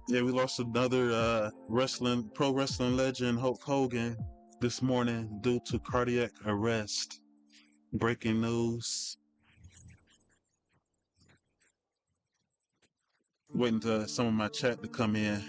Yeah, we lost another pro wrestling legend, Hulk Hogan, this morning due to cardiac arrest. Breaking news. Waiting for some of my chat to come in.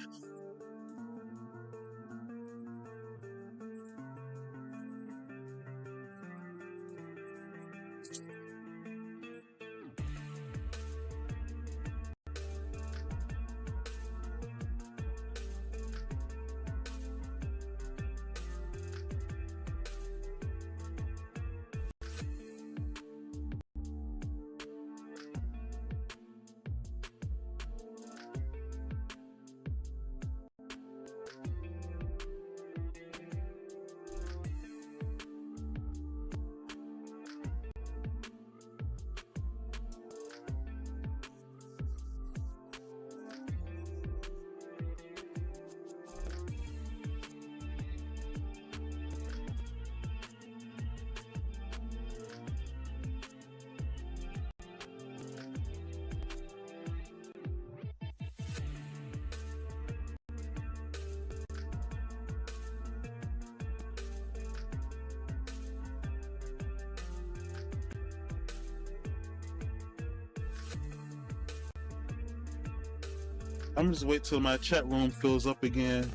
I'm just wait till my chat room fills up again.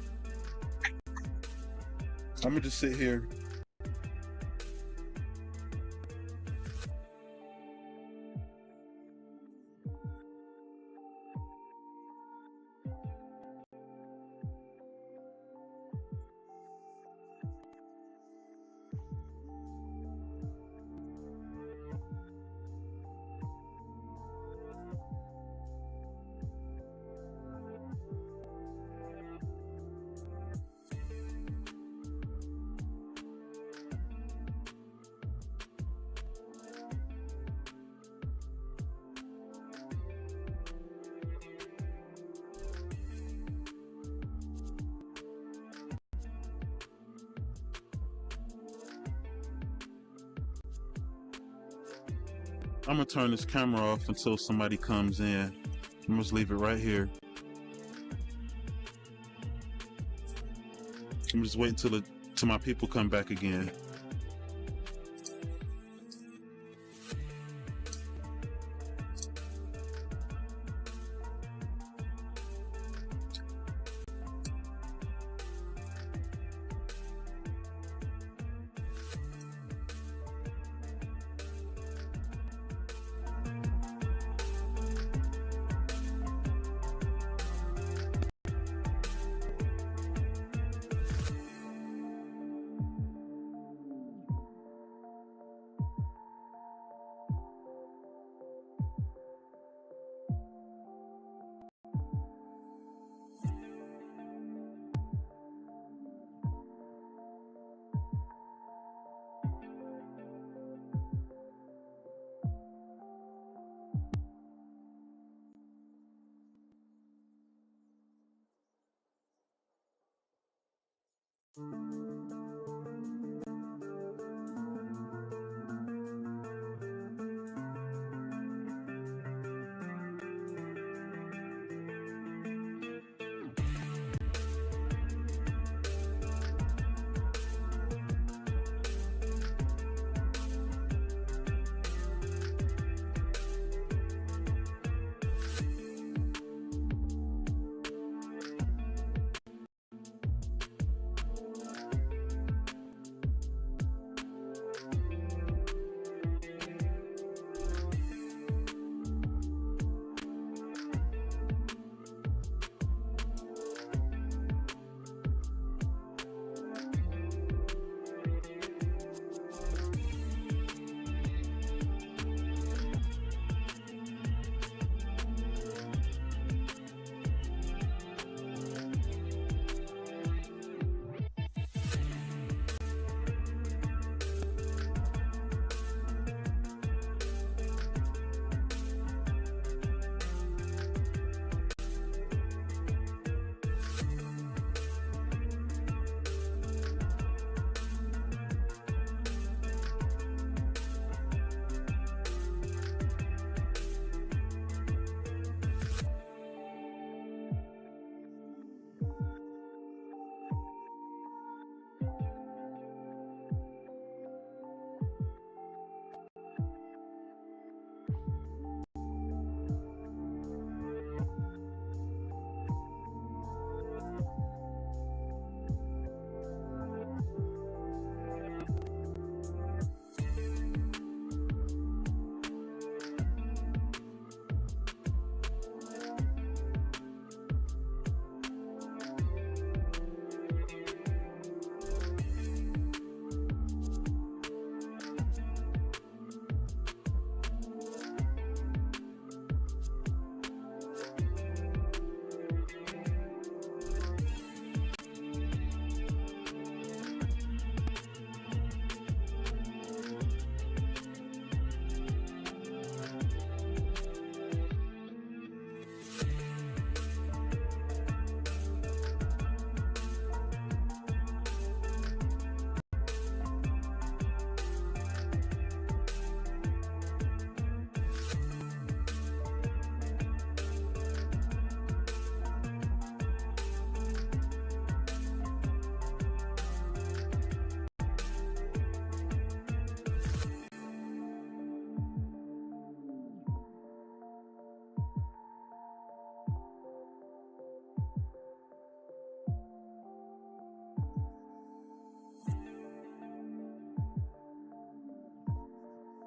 I'm gonna just sit here. I'm gonna turn this camera off until somebody comes in. I'm just leave it right here. I'm just waiting till my people come back again.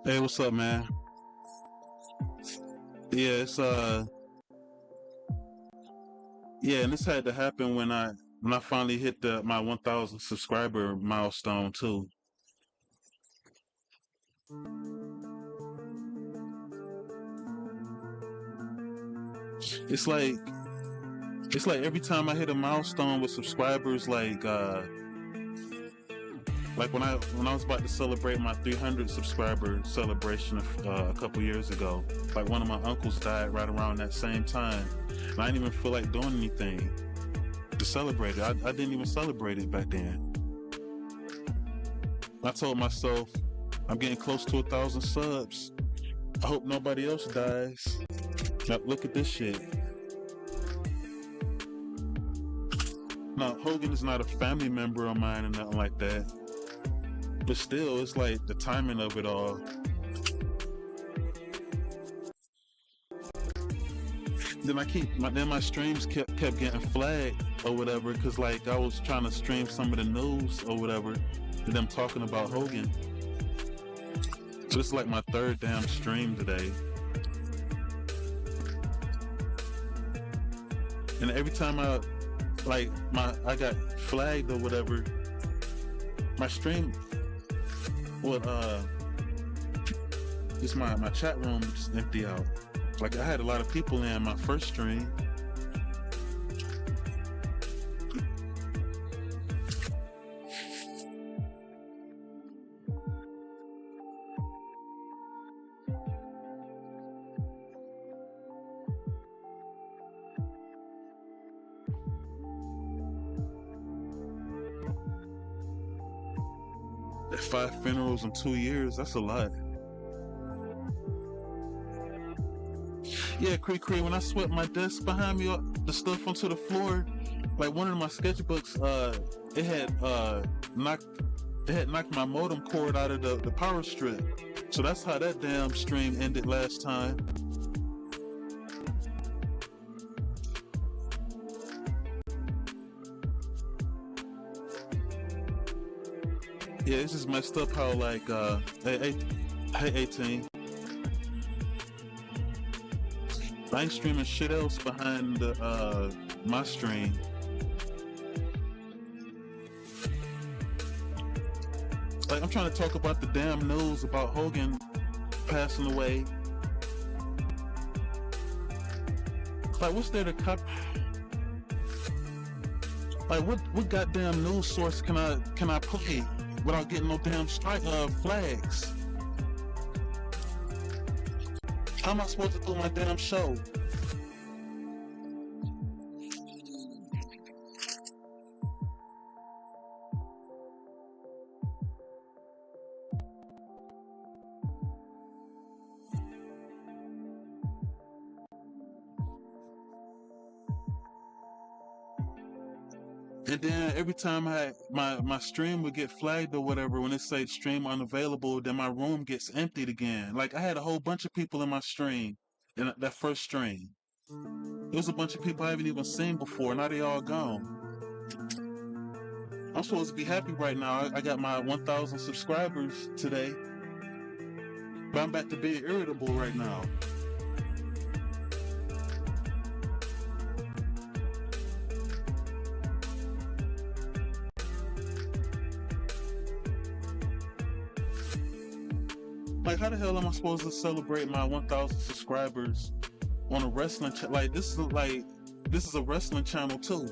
Hey, what's up, man? Yeah, yeah, and this had to happen when I finally hit my 1,000 subscriber milestone too. It's like it's like every time I hit a milestone with subscribers, like when I was about to celebrate my 300 subscriber celebration a couple years ago, like one of my uncles died right around that same time, and I didn't even feel like doing anything to celebrate it. I didn't even celebrate it back then. I told myself, I'm getting close to 1,000 subs. I hope nobody else dies. Now, look at this shit. Now, Hogan is not a family member of mine or nothing like that. But still, it's like the timing of it all. Then my streams kept getting flagged or whatever, cause like I was trying to stream some of the news or whatever, and them talking about Hogan. So it's like my third damn stream today. And every time I got flagged or whatever, my stream would just my chat room would just empty out. Like I had a lot of people in my first stream. At 5 funerals in 2 years, that's a lot. Yeah, Cree, when I swept my desk behind me, the stuff onto the floor, like one of my sketchbooks, it had knocked my modem cord out of the power strip. So that's how that damn stream ended last time. Yeah, it's just messed up how like hey 18. I ain't streaming shit else behind my stream. Like I'm trying to talk about the damn news about Hogan passing away. Like what's there to cut? Like what goddamn news source can I play without getting no damn flags? How am I supposed to do my damn show? And then every time my stream would get flagged or whatever, when it say stream unavailable, then my room gets emptied again. Like I had a whole bunch of people in my stream, in that first stream. There was a bunch of people I haven't even seen before. Now they all gone. I'm supposed to be happy right now. I got my 1,000 subscribers today, but I'm back to being irritable right now. Like, how the hell am I supposed to celebrate my 1,000 subscribers on a wrestling channel? Like, this is a wrestling channel too.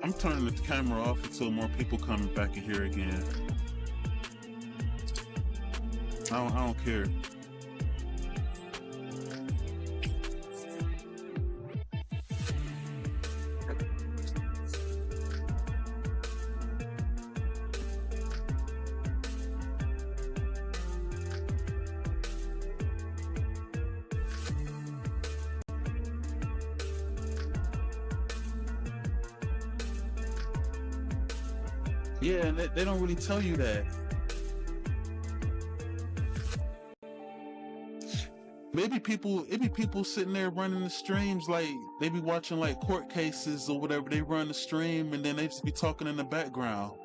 I'm turning the camera off until more people come back in here again. I don't care. Yeah, and they don't really tell you that. it be people sitting there running the streams like they be watching like court cases or whatever. They run the stream and then they just be talking in the background.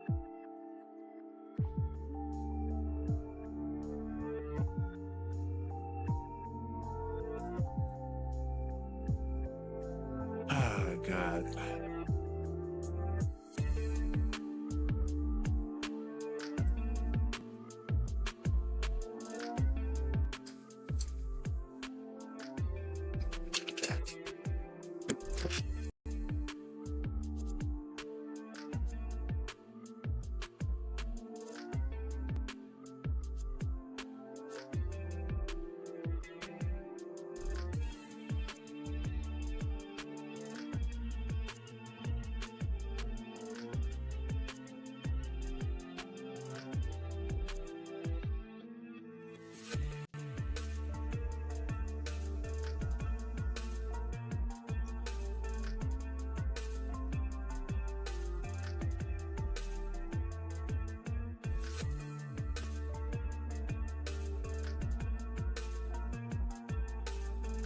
Oh God.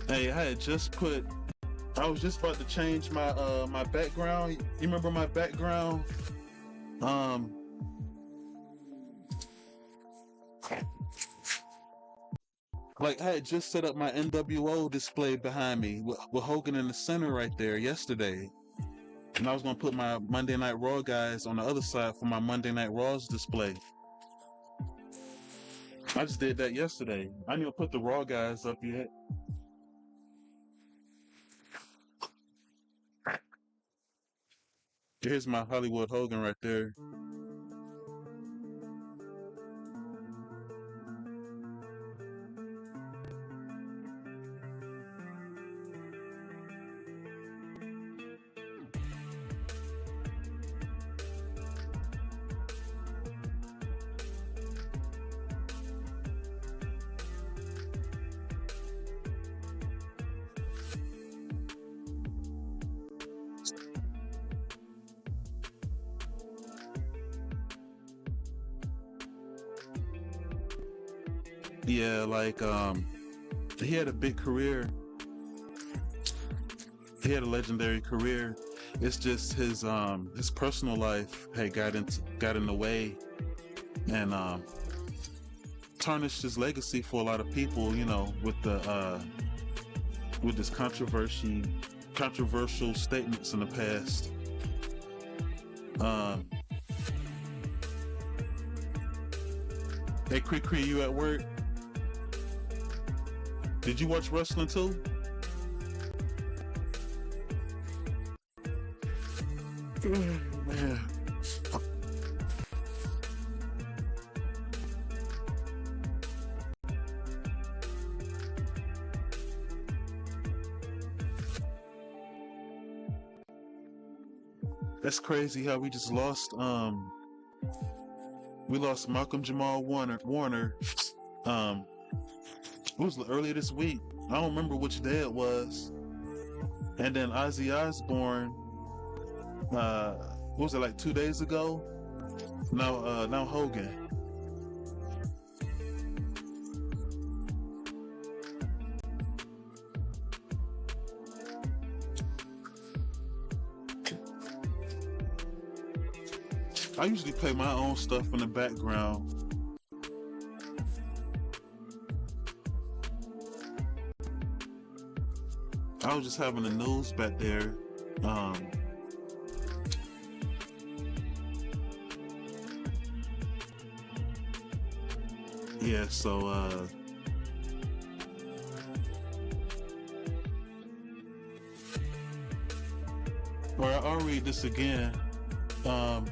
Hey, I was just about to change my background. You remember my background? Um like I had just set up my NWO display behind me with Hogan in the center right there yesterday. And I was gonna put my Monday Night Raw guys on the other side for my Monday Night Raw's display. I just did that yesterday. I didn't even put the Raw guys up yet. Here's my Hollywood Hogan right there. Yeah, like he had a big career. He had a legendary career. It's just his personal life had got in the way and tarnished his legacy for a lot of people, you know, with this controversial statements in the past. Um hey Cree, you at work? Did you watch wrestling too? Man. That's crazy how we lost Malcolm Jamal Warner. Um it was earlier this week. I don't remember which day it was. And then Ozzy Osbourne, what was it, like 2 days ago? Now Hogan. I usually play my own stuff in the background. I was just having the news back there. Yeah, so or I'll read this again. Um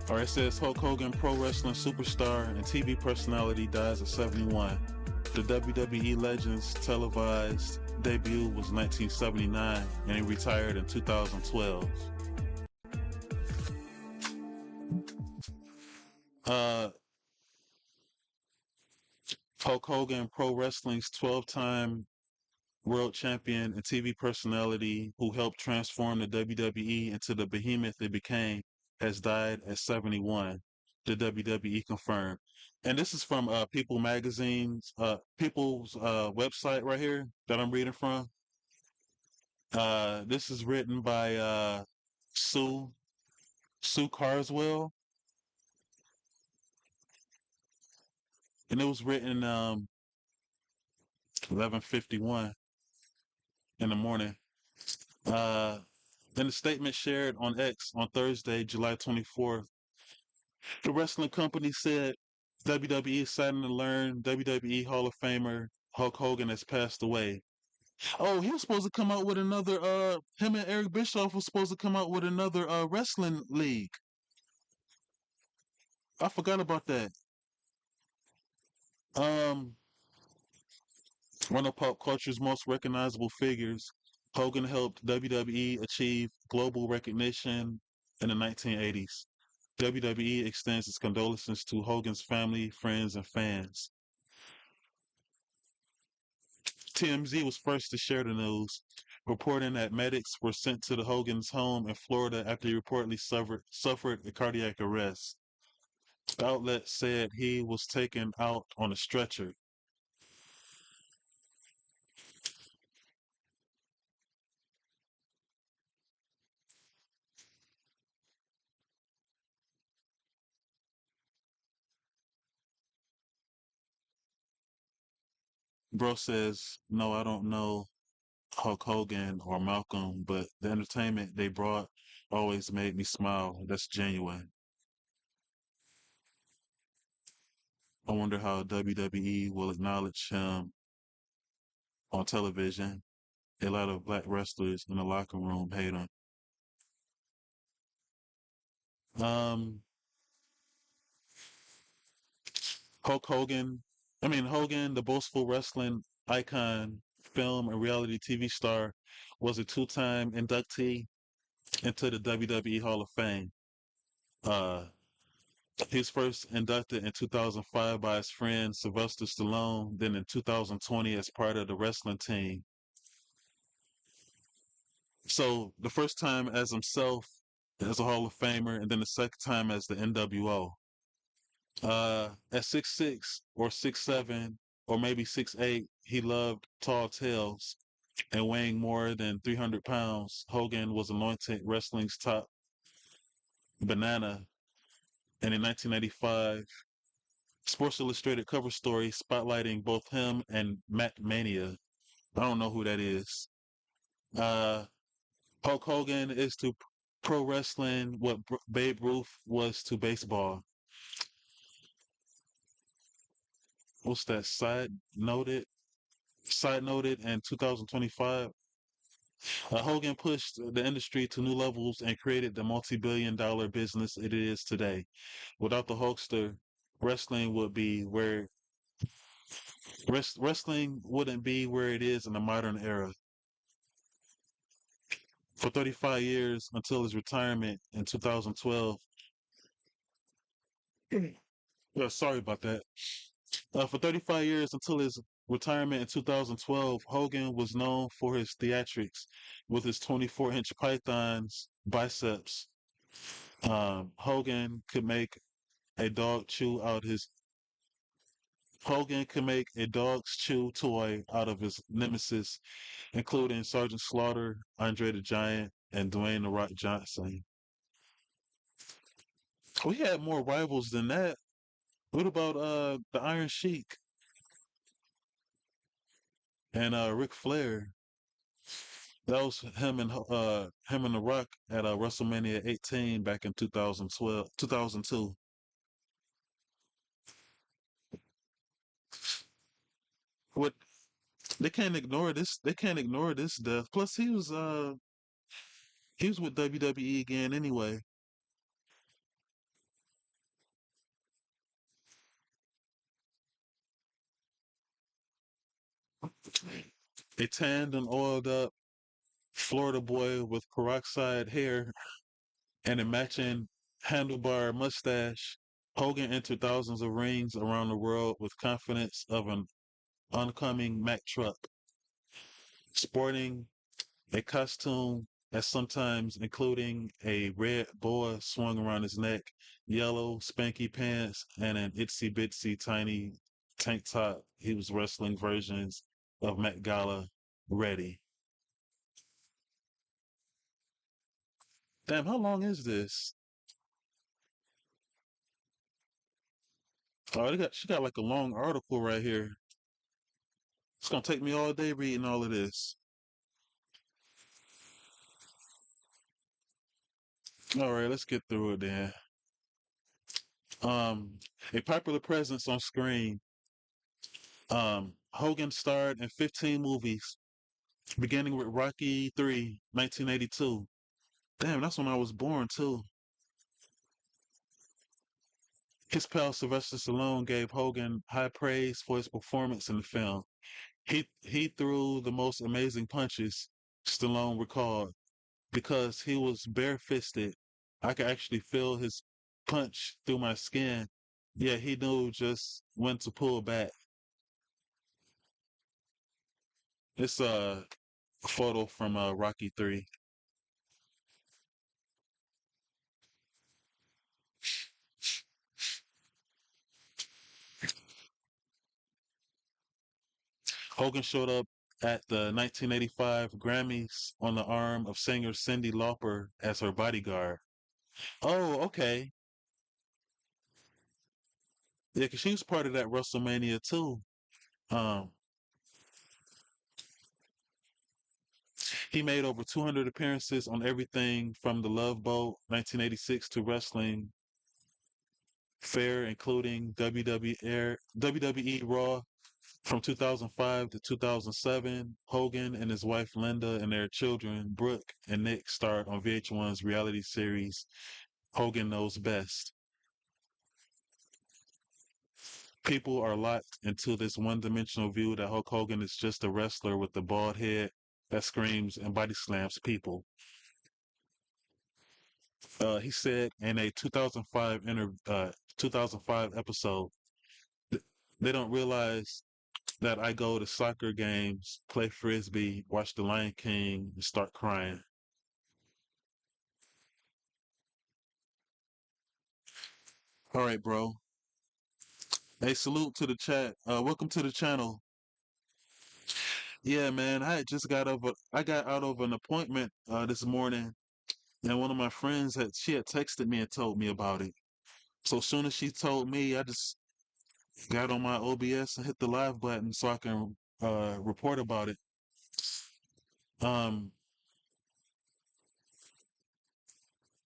Or it says Hulk Hogan, pro wrestling superstar and TV personality, dies at 71. The WWE Legends televised debut was 1979, and he retired in 2012. Hulk Hogan, pro wrestling's 12-time world champion and TV personality who helped transform the WWE into the behemoth it became, has died at 71. the WWE confirmed. And this is from People Magazine's People's website right here that I'm reading from. This is written by Sue Sue Carswell, and it was written 11:51 in the morning. Uh, in a statement shared on X on Thursday, July 24th, the wrestling company said WWE is saddened to learn WWE Hall of Famer Hulk Hogan has passed away. Oh, he was supposed to come out with another. Him and Eric Bischoff was supposed to come out with another wrestling league. I forgot about that. Um, One of pop culture's most recognizable figures, Hogan helped WWE achieve global recognition in the 1980s. WWE extends its condolences to Hogan's family, friends, and fans. TMZ was first to share the news, reporting that medics were sent to the Hogan's home in Florida after he reportedly suffered a cardiac arrest. The outlet said he was taken out on a stretcher. Bro says, "No, I don't know Hulk Hogan or Malcolm, but the entertainment they brought always made me smile. That's genuine. I wonder how WWE will acknowledge him on television. A lot of black wrestlers in the locker room hate him." Um, Hulk Hogan, Hogan, the boastful wrestling icon, film and reality TV star, was a two-time inductee into the WWE Hall of Fame. Uh, he was first inducted in 2005 by his friend Sylvester Stallone, then in 2020 as part of the wrestling team. So the first time as himself as a Hall of Famer, and then the second time as the NWO. At 6'6" or 6'7" or maybe 6'8", he loved tall tales, and weighing more than 300 pounds, Hogan was anointed wrestling's top banana. And in 1995, Sports Illustrated cover story spotlighting both him and Matt Mania. I don't know who that is. Uh, Hulk Hogan is to pro wrestling what Babe Ruth was to baseball. What's that? Side noted in 2025, Hogan pushed the industry to new levels and created the multi-billion-dollar business it is today. Without the Hulkster, wrestling would be where wrestling wouldn't be where it is in the modern era. For 35 years until his retirement in 2012. Sorry about that. For 35 years until his retirement in 2012, Hogan was known for his theatrics with his 24-inch pythons biceps. Hogan could make a dog chew out his Hogan could make a dog's chew toy out of his nemesis, including Sergeant Slaughter, Andre the Giant, and Dwayne the Rock Johnson. We had more rivals than that. What about the Iron Sheik and Ric Flair? That was him and The Rock at WrestleMania 18 back in 2012, 2002. What they can't ignore this. They can't ignore this death. Plus, he was with WWE again anyway. A tanned and oiled up Florida boy with peroxide hair and a matching handlebar mustache. Hogan entered thousands of rings around the world with confidence of an oncoming Mack truck, sporting a costume as sometimes including a red boa swung around his neck, yellow spanky pants, and an itsy bitsy tiny tank top. He was wrestling versions of Met Gala ready. Damn, how long is this? Oh, she got like a long article right here. It's gonna take me all day reading all of this. All right, let's get through it then. Um, a popular presence on screen. Hogan starred in 15 movies, beginning with Rocky 3, 1982. Damn, that's when I was born too. His pal Sylvester Stallone gave Hogan high praise for his performance in the film. He threw the most amazing punches, Stallone recalled, because he was bare-fisted. I could actually feel his punch through my skin. Yeah, he knew just when to pull back. It's a photo from Rocky 3. Hogan showed up at the 1985 Grammys on the arm of singer Cyndi Lauper as her bodyguard. Oh, okay. Yeah, 'cause she was part of that WrestleMania too. Um, he made over 200 appearances on everything from the Love Boat 1986 to Wrestling Fair, including WWE Raw from 2005 to 2007. Hogan and his wife Linda and their children Brooke and Nick starred on VH1's reality series Hogan Knows Best. People are locked into this one-dimensional view that Hulk Hogan is just a wrestler with a bald head that screams and body slams people. He said in a 2005 episode, they don't realize that I go to soccer games, play frisbee, watch The Lion King, and start crying. All right, bro. Hey, salute to the chat. Welcome to the channel. Yeah, man. I got out of an appointment this morning, and one of my friends had texted me and told me about it. So as soon as she told me, I just got on my OBS and hit the live button so I can report about it. Um,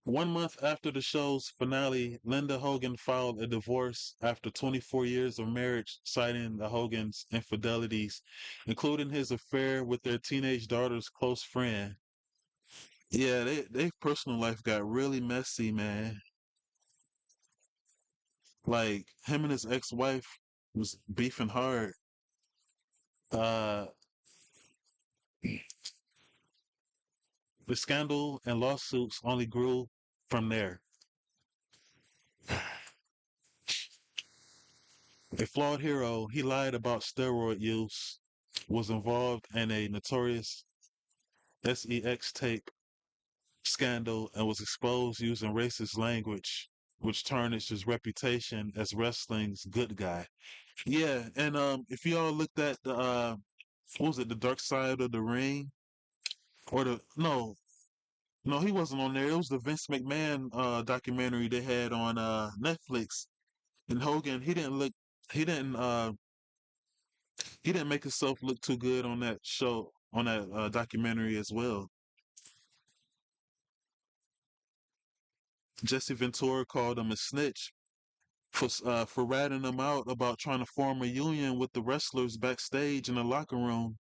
1 month after the show's finale, Linda Hogan filed a divorce after 24 years of marriage, citing the Hogan's infidelities, including his affair with their teenage daughter's close friend. Yeah, they personal life got really messy, man. Like him and his ex-wife was beefing hard. Uh, the scandal and lawsuits only grew from there. A flawed hero, he lied about steroid use, was involved in a notorious sex tape scandal, and was exposed using racist language, which tarnished his reputation as wrestling's good guy. Yeah, and if y'all looked at the what was it, the Dark Side of the Ring, or the no, he wasn't on there. It was the Vince McMahon documentary they had on Netflix. And Hogan, he didn't uh he didn't make himself look too good on that show, on that documentary as well. Jesse Ventura called him a snitch for ratting him out about trying to form a union with the wrestlers backstage in the locker room.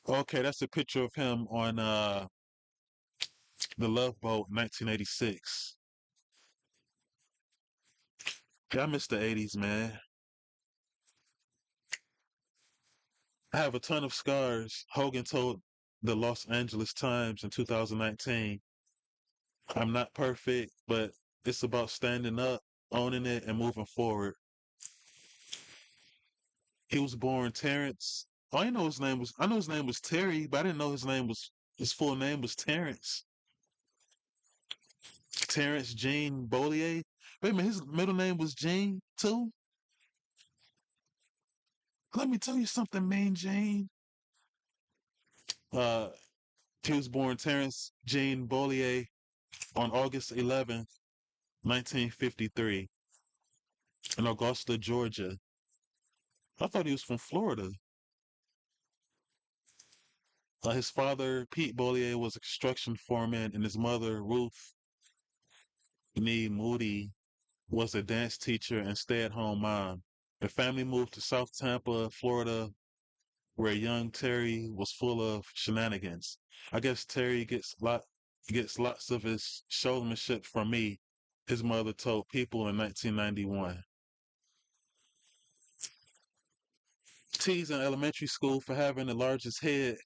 Okay, that's a picture of him on the Love Boat 1986. Yeah, I miss the 80s, man. I have a ton of scars, Hogan told the Los Angeles Times in 2019. I'm not perfect, but it's about standing up, owning it, and moving forward. He was born Terrence. I know his name was. I know his name was Terry, but I didn't know his full name was Terrence. Terrence Jean Bollier. Wait a minute, his middle name was Jean too. Let me tell you something, Maine Jane. Uh, he was born Terrence Jean Bollier on August 11th, 1953, in Augusta, Georgia. I thought he was from Florida. His father, Pete Bollier, was a construction foreman, and his mother, Ruth Nee Moody, was a dance teacher and stay-at-home mom. The family moved to South Tampa, Florida, where young Terry was full of shenanigans. I guess Terry gets lots of his showmanship from me, his mother told People in 1991. Teased in elementary school for having the largest head,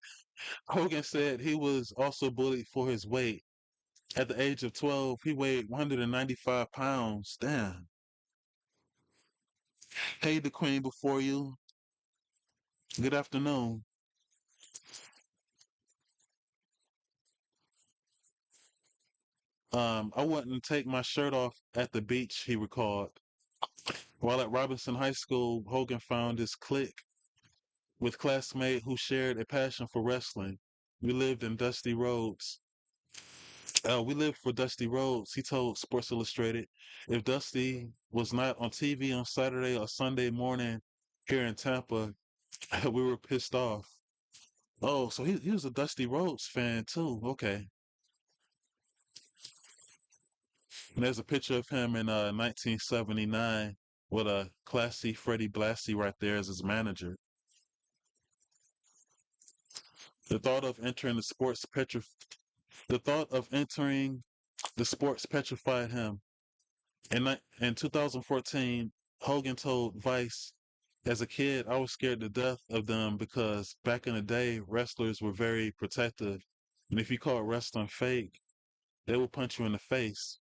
Hogan said he was also bullied for his weight. At the age of 12, he weighed 195 pounds. Damn. Hey, the queen before you. Good afternoon. I wouldn't take my shirt off at the beach, he recalled. While at Robinson High School, Hogan found his clique with classmates who shared a passion for wrestling. We lived in Dusty Roads. We lived for Dusty Roads, he told Sports Illustrated. If Dusty was not on TV on Saturday or Sunday morning here in Tampa, we were pissed off. Oh, so he was a Dusty Rhodes fan too. Okay. And there's a picture of him in 1979 with a classy Freddie Blassie right there as his manager. The thought of entering the sports petri- the thought of entering the sports petrified him. In 2014, Hogan told Vice, "As a kid, I was scared to death of them because back in the day, wrestlers were very protective, and if you called wrestling fake, they would punch you in the face."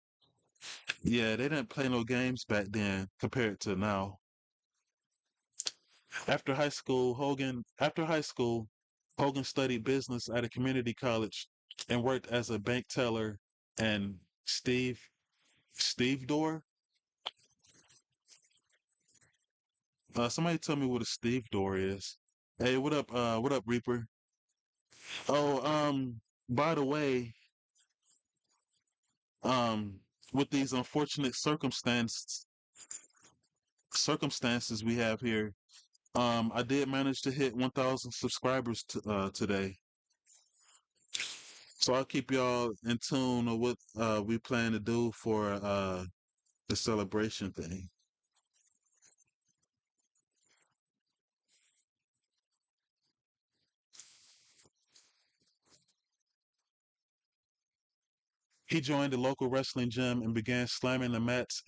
Yeah, they didn't play no games back then compared to now. After high school, Hogan studied business at a community college and worked as a bank teller and Steve Door. Somebody tell me what a Steve Door is. Hey, what up? What up, Reaper? Oh, by the way, um, with these unfortunate circumstances we have here, I did manage to hit 1,000 subscribers today. So I'll keep y'all in tune of what we plan to do for the celebration thing. He joined the local wrestling gym and began slamming the mats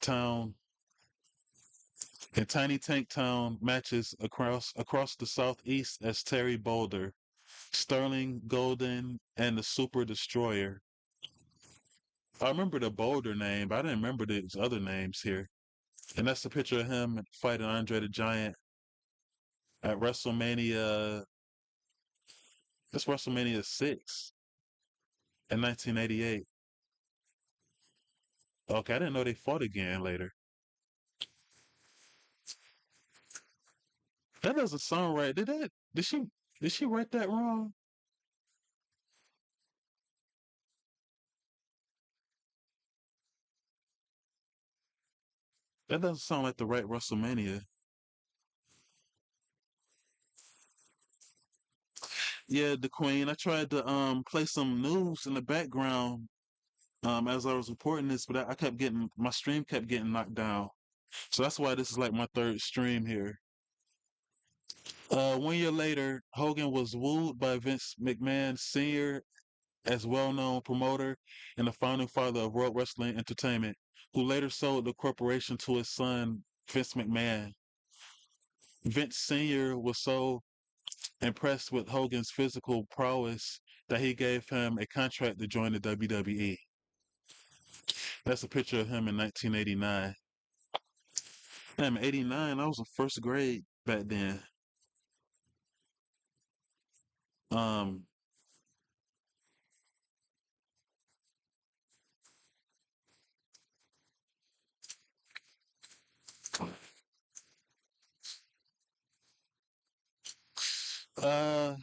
Town Tiny Tank Town matches across the southeast as Terry Boulder, Sterling Golden, and the Super Destroyer. I remember the Boulder name, but I didn't remember these other names here. And that's the picture of him fighting Andre the Giant at WrestleMania. That's WrestleMania 6 in 1988. Okay, I didn't know they fought again later. That doesn't sound right. Did she write that wrong? That doesn't sound like the right WrestleMania. Yeah, the Queen. I tried to play some news in the background as I was reporting this, but I kept getting my stream kept getting knocked down. So that's why this is like my third stream here. 1 year later, Hogan was wooed by Vince McMahon Sr. as well-known promoter and the founding father of World Wrestling Entertainment, who later sold the corporation to his son Vince McMahon. Vince Sr. was so impressed with Hogan's physical prowess that he gave him a contract to join the WWE. That's a picture of him in 1989. Damn, 89, I was in first grade back then. Um, uh,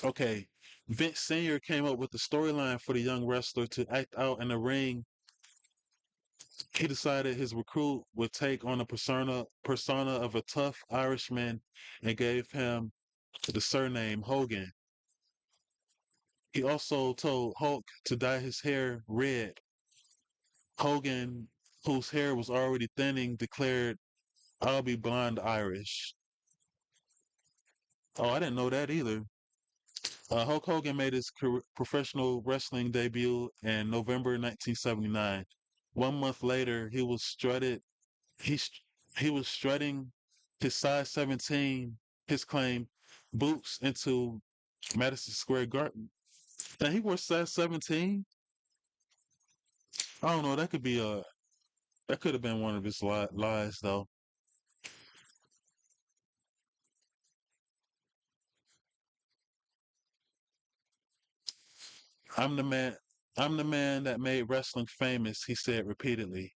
okay. Vince Sr. came up with the storyline for the young wrestler to act out in the ring. He decided his recruit would take on a persona of a tough Irishman and gave him the surname Hogan. He also told Hulk to dye his hair red. Hogan, whose hair was already thinning, declared, "I'll be blonde Irish." Oh, I didn't know that either. Hulk Hogan made his professional wrestling debut in November 1979. 1 month later, he st- he was strutting his size 17, his claim, boots into Madison Square Garden. And he wore size 17. I don't know. That could have been one of his lies, though. I'm the man. I'm the man that made wrestling famous. He said repeatedly.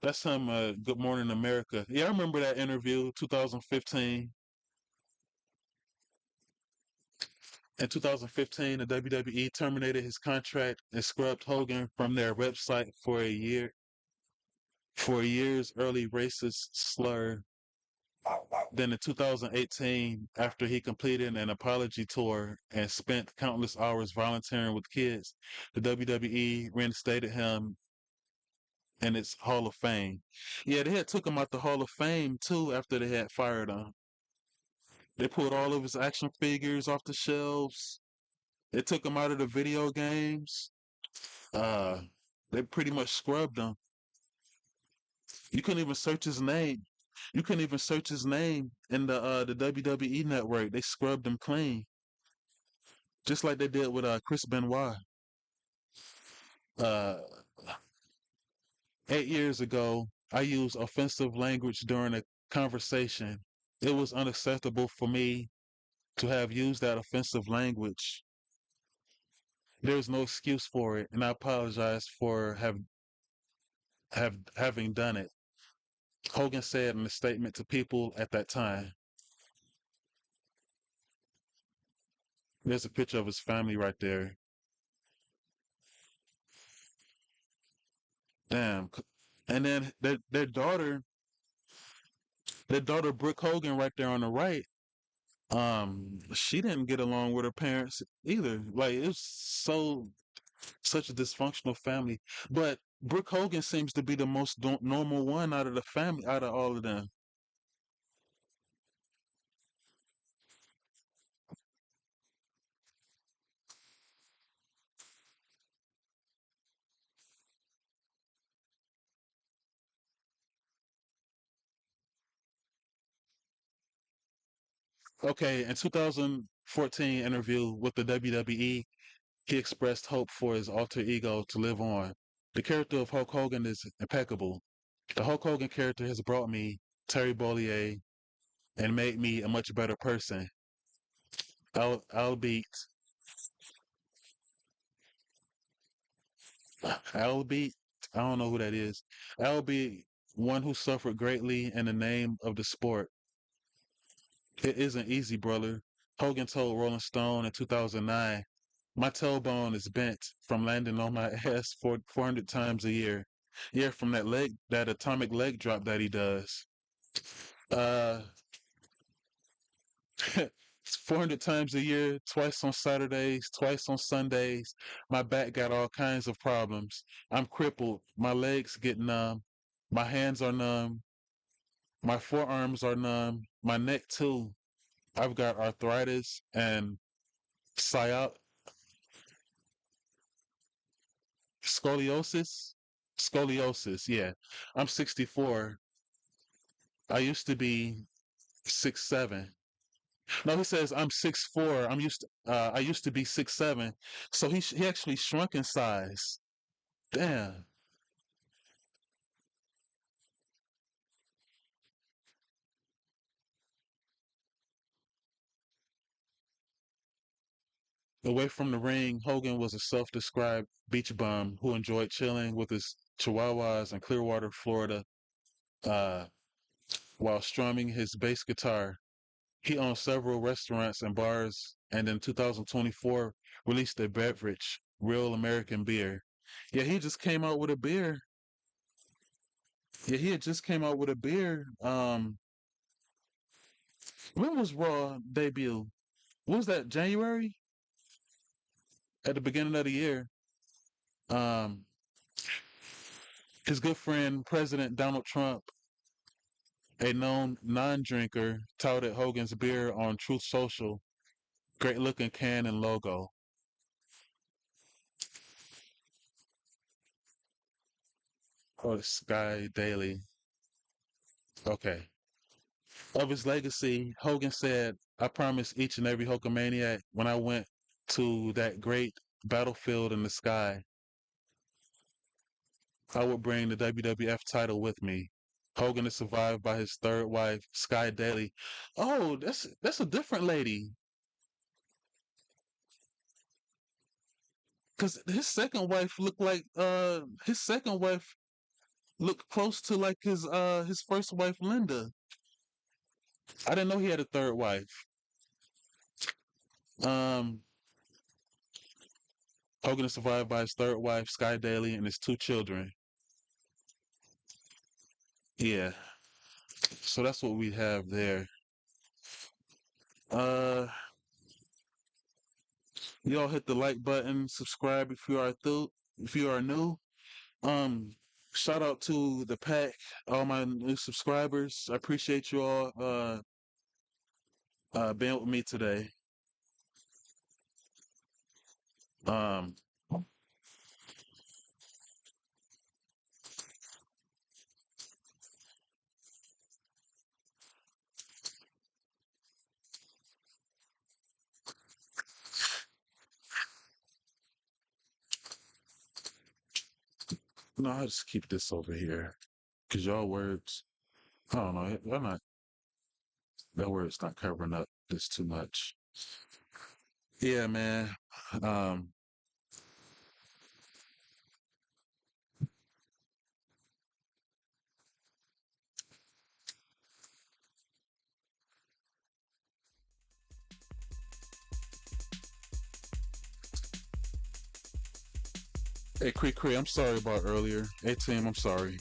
That's him. Good Morning America. Yeah, I remember that interview, 2015. In 2015, the WWE terminated his contract and scrubbed Hogan from their website for a year's early racist slur. Then in 2018, after he completed an apology tour and spent countless hours volunteering with kids, the WWE reinstated him in its Hall of Fame. Yeah, they had took him out the Hall of Fame too after they had fired him. They pulled all of his action figures off the shelves. They took him out of the video games. Uh, they pretty much scrubbed him. You couldn't even search his name. You couldn't even search his name in the WWE network. They scrubbed him clean, just like they did with Chris Benoit. Uh, 8 years ago, I used offensive language during a conversation. It was unacceptable for me to have used that offensive language. There's no excuse for it, and I apologize for having done it. Hogan said in a statement to people at that time. There's a picture of his family right there. Damn. And then their daughter Brooke Hogan right there on the right. She didn't get along with her parents either. Like it was such a dysfunctional family. But Brooke Hogan seems to be the most normal one out of the family, out of all of them. Okay, in 2014 interview with the WWE, he expressed hope for his alter ego to live on. The character of Hulk Hogan is impeccable. The Hulk Hogan character has brought me Terry Bollier and made me a much better person. Albeit, albeit, I don't know who that is. Albeit one who suffered greatly in the name of the sport. It isn't easy, brother. Hogan told Rolling Stone in 2009, "My tailbone is bent from landing on my ass 400 times a year." Yeah, from that atomic leg drop that he does. Uh, 400 times a year, twice on Saturdays, twice on Sundays. My back got all kinds of problems. I'm crippled. My legs get numb. My hands are numb. My forearms are numb. My neck too. I've got arthritis and sciat scoliosis. Scoliosis, yeah. I'm 64. I used to be 6'7". No, he says I'm 6'4". I used to be 6'7". So he actually shrunk in size. Damn. Away from the ring, Hogan was a self-described beach bum who enjoyed chilling with his chihuahuas in Clearwater, Florida, uh, while strumming his bass guitar. He owned several restaurants and bars, and in 2024 released a beverage, Real American Beer. Yeah, he just came out with a beer. Yeah, he had just came out with a beer. When was Raw debut? What was that? January? At the beginning of the year. Um, his good friend President Donald Trump, a known non-drinker, touted Hogan's beer on Truth Social. Great looking can and logo. Oh, the Sky Daily. Okay. Of his legacy, Hogan said, I promised each and every Hulkamaniac when I went to that great battlefield in the sky, I would bring the WWF title with me. Hogan is survived by his third wife, Sky Daly. Oh, that's a different lady. Cause his second wife looked close to like his first wife Linda. I didn't know he had a third wife. Um Hogan is survived by his third wife, Sky Daly, and his two children. Yeah. So that's what we have there. Uh y'all hit the like button, subscribe if you are new. Um Shout out to the pack, all my new subscribers. I appreciate you all being with me today. Um no, I'll just keep this over here. Cause y'all words, I don't know, y'all not that word's not covering up this too much. Yeah, man. Um Hey, Cree, I'm sorry about earlier. Hey, Tim, I'm sorry.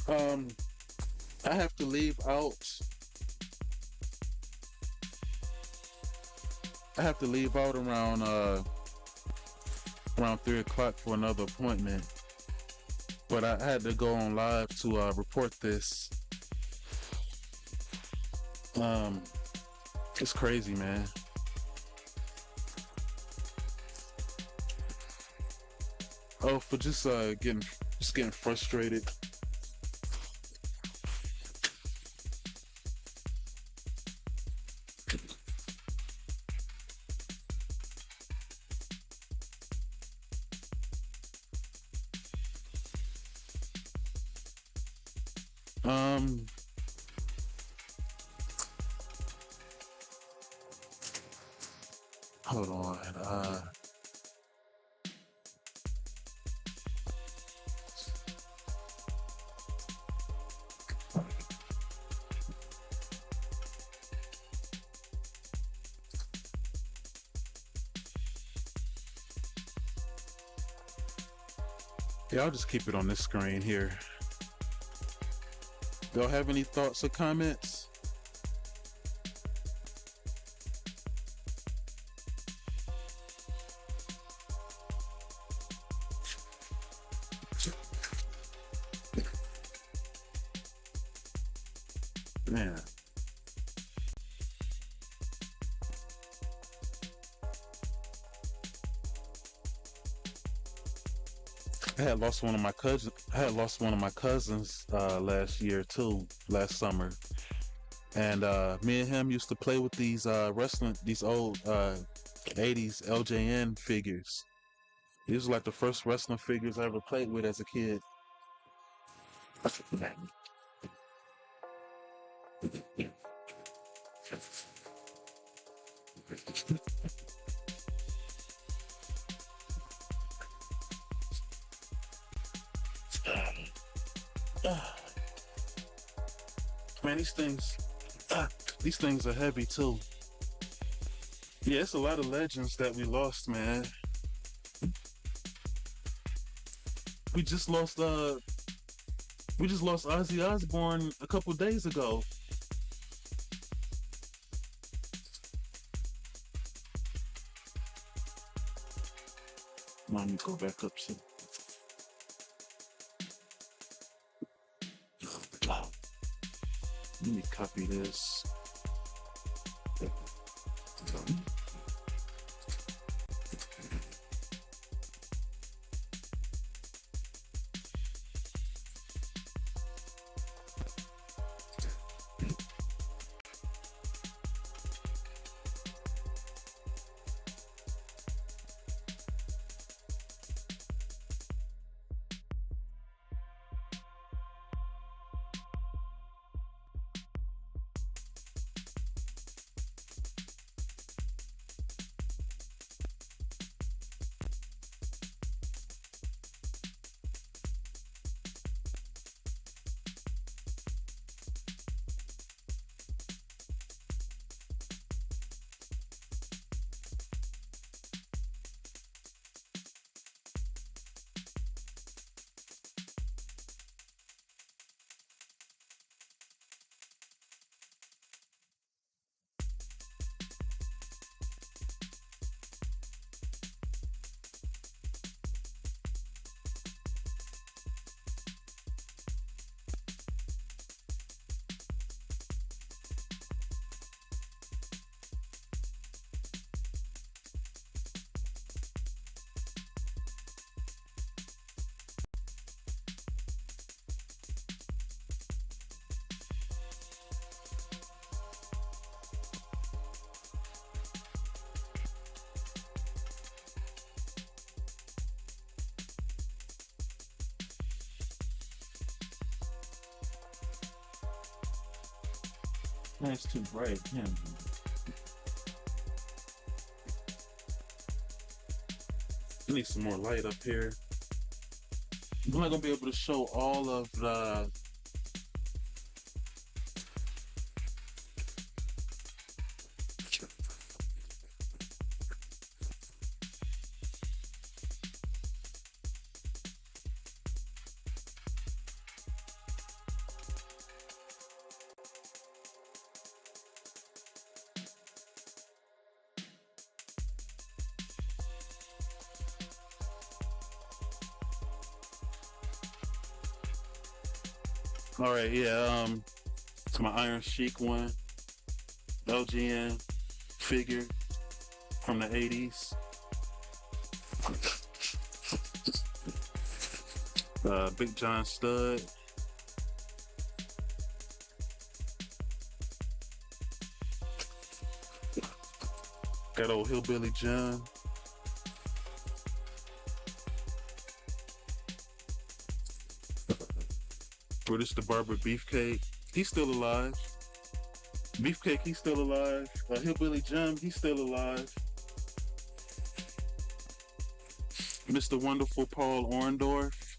Um, I have to leave out. I have to leave out around 3 o'clock for another appointment. But I had to go on live to report this. Um, it's crazy, man. Oh, for just getting frustrated. Um, Hold on. Yeah, I'll just keep it on this screen here. Y'all have any thoughts or comments? Man, I had lost one of my cousins. I had lost one of my cousins last year too, last summer. And me and him used to play with these wrestling, these old '80s LJN figures. These were like the first wrestling figures I ever played with as a kid. Man, these things are heavy too. Yeah, it's a lot of legends that we lost, man. We just lost we just lost Ozzy Osbourne a couple days ago. Let me go back up some. Let me copy this. That's too bright. Yeah. I need some more light up here. I'm not gonna be able to show all of the. All right, yeah. It's my Iron Sheik one, LGN figure from the '80s. Big John Stud. Got old Hillbilly Jim. British the Barber Beefcake. He's still alive. Beefcake, he's still alive. Hillbilly Jim, he's still alive. Mr. Wonderful Paul Orndorff.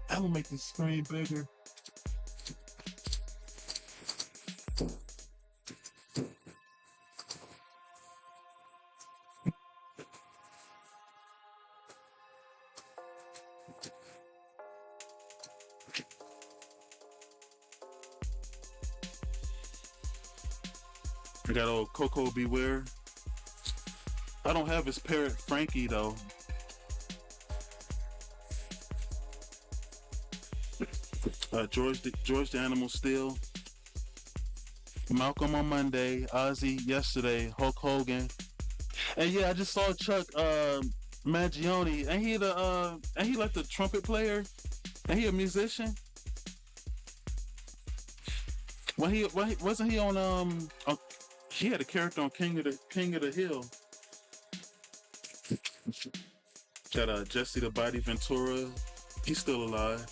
I'm gonna make this screen bigger. I got old Coco Beware. I don't have his parrot Frankie though. George the Animal Steel, Malcolm on Monday, Ozzy yesterday, Hulk Hogan, and yeah, I just saw Chuck Mangione, and he like the trumpet player, and he a musician. Wasn't he on he had a character on King of the Hill. Got Jesse the Body Ventura. He's still alive.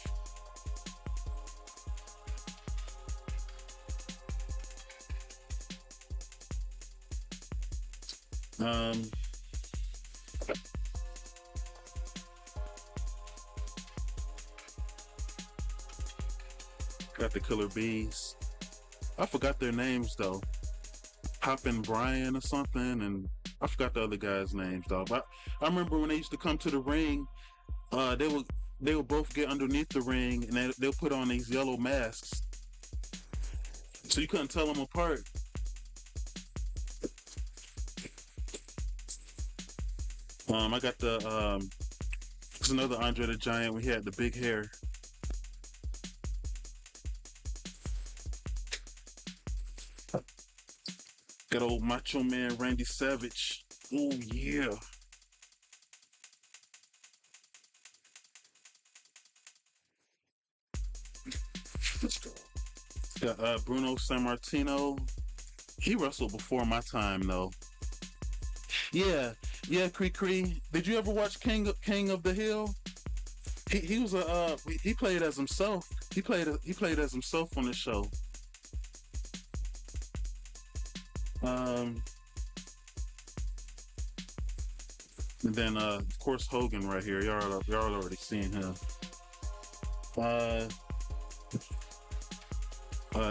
Um, got the Killer Bees. I forgot their names though. Poppin' Brian or something, and I forgot the other guys' names though. But I remember when they used to come to the ring, they would both get underneath the ring and they'll put on these yellow masks, so you couldn't tell them apart. I got there's another Andre the Giant when he had the big hair. Got old Macho Man Randy Savage. Oh yeah. Got Bruno Sammartino. He wrestled before my time though. Yeah, Cree Cree. Did you ever watch King of the Hill? He was he played as himself. He played as himself on the show. And then of course Hogan right here. Y'all already seen him.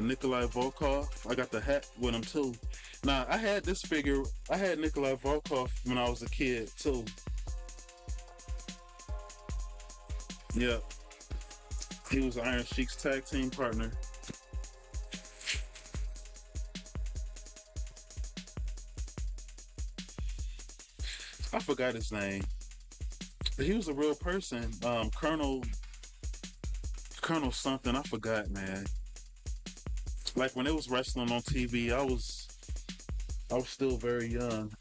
Nikolai Volkov. I got the hat with him too. Now I had this figure. I had Nikolai Volkov when I was a kid too. Yep. He was Iron Sheik's tag team partner. I forgot his name. But he was a real person. Colonel something. I forgot, man. Like when it was wrestling on TV, I was still very young.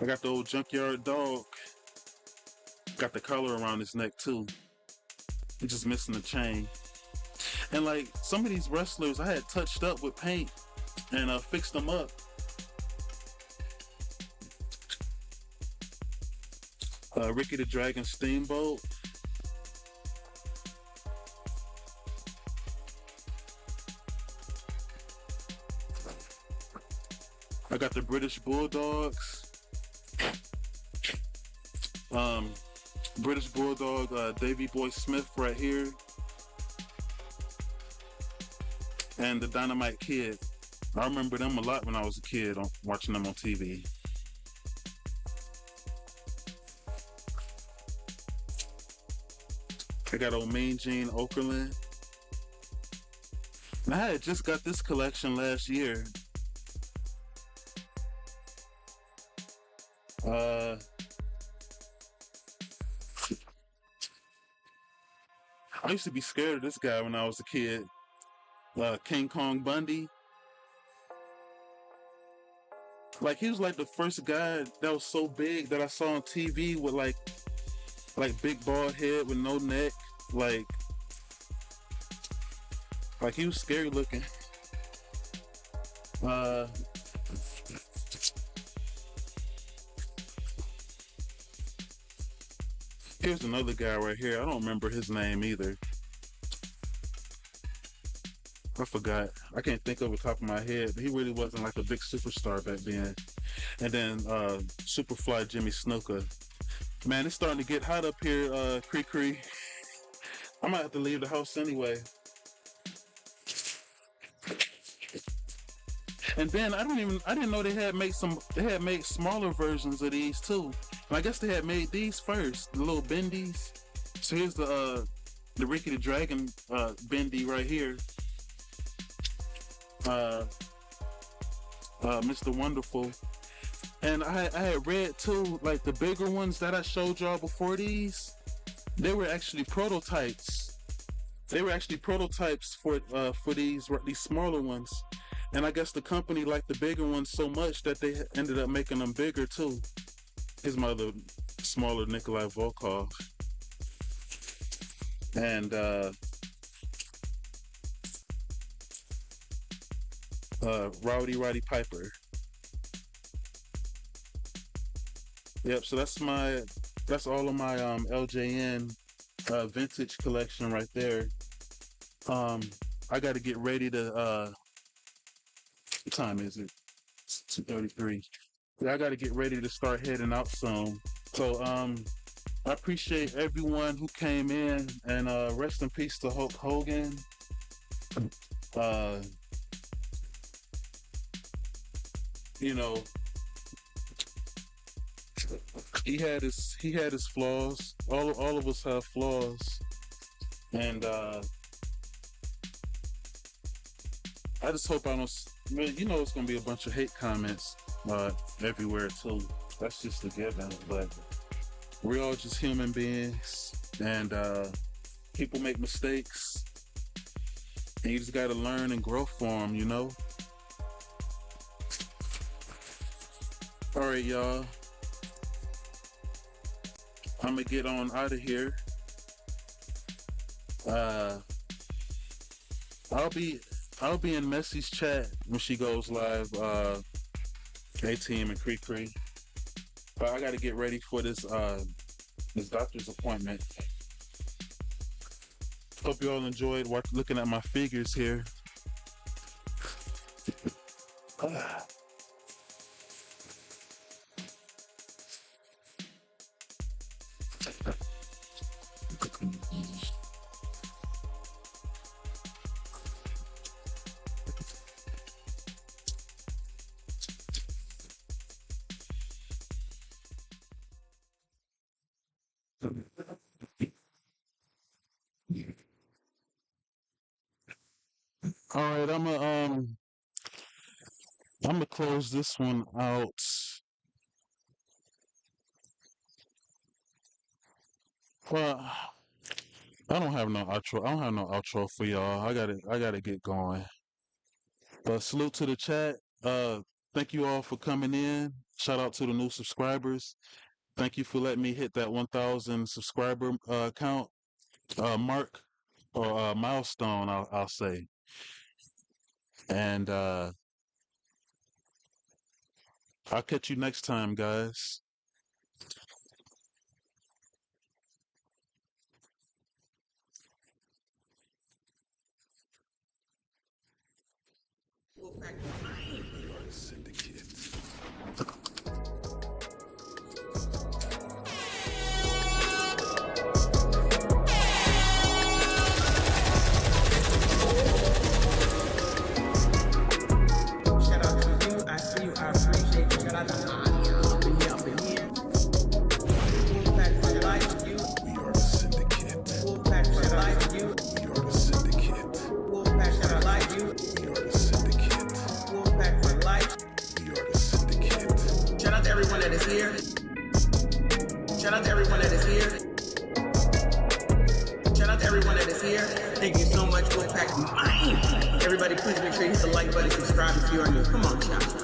I got the old Junkyard Dog. Got the collar around his neck too. He's just missing the chain. And like some of these wrestlers, I had touched up with paint and fixed them up. Ricky the Dragon Steamboat. I got the British Bulldogs. British Bulldog, Davey Boy Smith right here. And the Dynamite Kid. I remember them a lot when I was a kid, watching them on TV. I got old Mean Gene Okerlund. I had just got this collection last year. I used to be scared of this guy when I was a kid. King Kong Bundy. Like he was like the first guy that was so big that I saw on TV with like big bald head with no neck. Like he was scary looking. Here's another guy right here. I don't remember his name either. I forgot. I can't think of the top of my head, but he really wasn't like a big superstar back then. And then Superfly Jimmy Snuka. Man, it's starting to get hot up here, Cree Cree. I might have to leave the house anyway. And then I didn't know they had made smaller versions of these too. And I guess they had made these first, the little bendies. So here's the Ricky the Dragon bendy right here. Mr. Wonderful. And I had read too, like the bigger ones that I showed y'all before these, they were actually prototypes. They were actually prototypes for these smaller ones. And I guess the company liked the bigger ones so much that they ended up making them bigger too. Here's my other smaller Nikolai Volkov. And Roddy Piper. Yep, so that's all of my LJN vintage collection right there. I got to get ready to what time is it? It's 2:33. Yeah, I got to get ready to start heading out soon. So I appreciate everyone who came in, and rest in peace to Hulk Hogan. You know, he had his flaws. All of us have flaws, and I just hope I don't. You know, it's gonna be a bunch of hate comments everywhere too. That's just a given. But we're all just human beings, and people make mistakes, and you just gotta learn and grow from them. You know. All right, y'all. I'm gonna get on out of here. I'll be in Messy's chat when she goes live. A-Team and Cree. But I gotta get ready for this doctor's appointment. Hope you all enjoyed looking at my figures here. All right, I'm gonna close this one out. Well, I don't have no outro. I don't have no outro for y'all. I gotta get going. But salute to the chat. Thank you all for coming in. Shout out to the new subscribers. Thank you for letting me hit that 1,000 subscriber count mark or milestone. I'll say. And I'll catch you next time, guys. Wolfpac Maine. We are the syndicate. Shout out to you. I see you. I appreciate you. Shout out to Anya. Up in here. Wolfpac for life. You. We are the syndicate. Wolfpac for life. You. We are the syndicate. Wolfpac for life. You. We are the syndicate. Wolfpac for life. We are the syndicate. Shout out to everyone that is here. Shout out to everyone that is here. Shout out to everyone that is here. Thank you so much, Wolfpac Maine. Everybody, please make sure you hit the like button, subscribe if you are new. Come on, chat.